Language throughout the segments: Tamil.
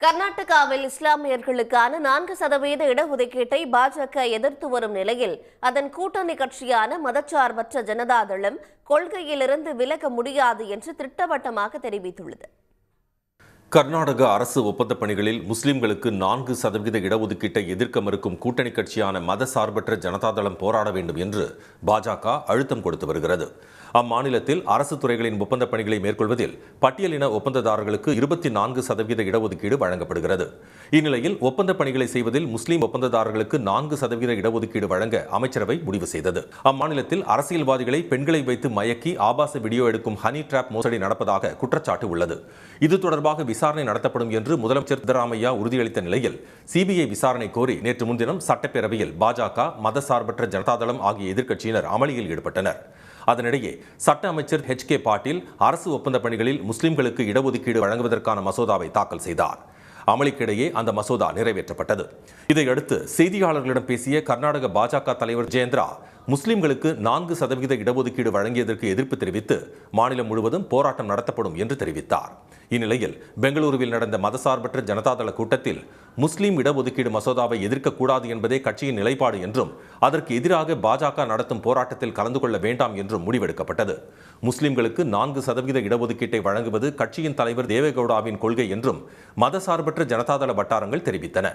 கர்நாடகாவில் இஸ்லாமியர்களுக்கான 4% இடஒதுக்கீட்டை பாஜக எதிர்த்து வரும் நிலையில் அதன் கூட்டணி கட்சியான மதச்சார்பற்ற ஜனதாதளம் கொள்கையிலிருந்து விலக முடியாது என்று திட்டவட்டமாக தெரிவித்துள்ளது. கர்நாடக அரசு ஒப்பந்தப் பணிகளில் முஸ்லிம்களுக்கு 4% இடஒதுக்கீட்டை எதிர்க்க மறுக்கும் கூட்டணி கட்சியான மதசார்பற்ற ஜனதாதளம் போராட வேண்டும் என்று பாஜக அழுத்தம் கொடுத்து வருகிறது. அம்மாநிலத்தில் அரசு துறைகளின் ஒப்பந்தப் பணிகளை மேற்கொள்வதில் பட்டியலின ஒப்பந்ததாரர்களுக்கு 24% இடஒதுக்கீடு வழங்கப்படுகிறது. இந்நிலையில் ஒப்பந்தப் பணிகளை செய்வதில் முஸ்லிம் ஒப்பந்ததாரர்களுக்கு 4% இடஒதுக்கீடு வழங்க அமைச்சரவை முடிவு செய்தது. அம்மாநிலத்தில் அரசியல்வாதிகளை பெண்களை வைத்து மயக்கி ஆபாச வீடியோ எடுக்கும் ஹனி டிராப் மோசடி நடப்பதாக குற்றச்சாட்டு உள்ளது. இது தொடர்பாக விசாரணை நடத்தப்படும் என்று முதலமைச்சர் சித்தராமையா உறுதியளித்த நிலையில் சிபிஐ விசாரணை கோரி நேற்று முன்தினம் சட்டப்பேரவையில் பாஜக, மதசார்பற்ற ஜனதாதளம் ஆகிய எதிர்க்கட்சியினர் அமளியில் ஈடுபட்டனர். அதனிடையே சட்ட அமைச்சர் HK பாட்டீல் அரசு ஒப்பந்த பணிகளில் முஸ்லிம்களுக்கு இடஒதுக்கீடு வழங்குவதற்கான மசோதாவை தாக்கல் செய்தார். அமளிக்கிடையே அந்த மசோதா நிறைவேற்றப்பட்டது. இதையடுத்து செய்தியாளர்களிடம் பேசிய கர்நாடக பாஜக தலைவர் ஜெயந்திரா முஸ்லிம்களுக்கு 4% இடஒதுக்கீடு வழங்கியதற்கு எதிர்ப்பு தெரிவித்து மாநிலம் முழுவதும் போராட்டம் நடத்தப்படும் என்று தெரிவித்தார். இந்நிலையில் பெங்களூருவில் நடந்த மதசார்பற்ற ஜனதாதள கூட்டத்தில் முஸ்லிம் இடஒதுக்கீடு மசோதாவை எதிர்க்கக்கூடாது என்பதே கட்சியின் நிலைப்பாடு என்றும் அதற்கு எதிராக பாஜக நடத்தும் போராட்டத்தில் கலந்து கொள்ள வேண்டாம் என்றும் முடிவெடுக்கப்பட்டது. முஸ்லிம்களுக்கு 4% இடஒதுக்கீட்டை வழங்குவது கட்சியின் தலைவர் தேவேகவுடாவின் கொள்கை என்றும் மதசார்பற்ற ஜனதாதள வட்டாரங்கள் தெரிவித்தன.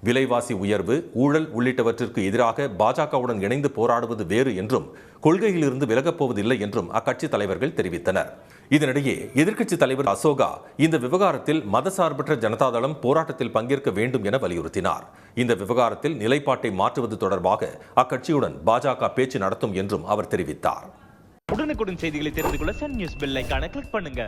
விலைவாசி உயர்வு, ஊழல் உள்ளிட்டவற்றிற்கு எதிராக பாஜகவுடன் இணைந்து போராடுவது வேறு என்றும் கொள்கையிலிருந்து விலகப் போவதில்லை என்றும் அக்கட்சி தலைவர்கள் தெரிவித்தனர். இதனிடையே எதிர்க்கட்சி தலைவர் அசோகா இந்த விவகாரத்தில் மதசார்பற்ற ஜனதாதளம் போராட்டத்தில் பங்கேற்க வேண்டும் என வலியுறுத்தினார். இந்த விவகாரத்தில் நிலைப்பாட்டை மாற்றுவது தொடர்பாக அக்கட்சியுடன் பாஜக பேச்சு நடத்தும் என்றும் அவர் தெரிவித்தார். உடனுக்குடன் செய்திகளை தெரிந்து கொள்ள சன் நியூஸ் பெல் ஐகானை கிளிக் பண்ணுங்க.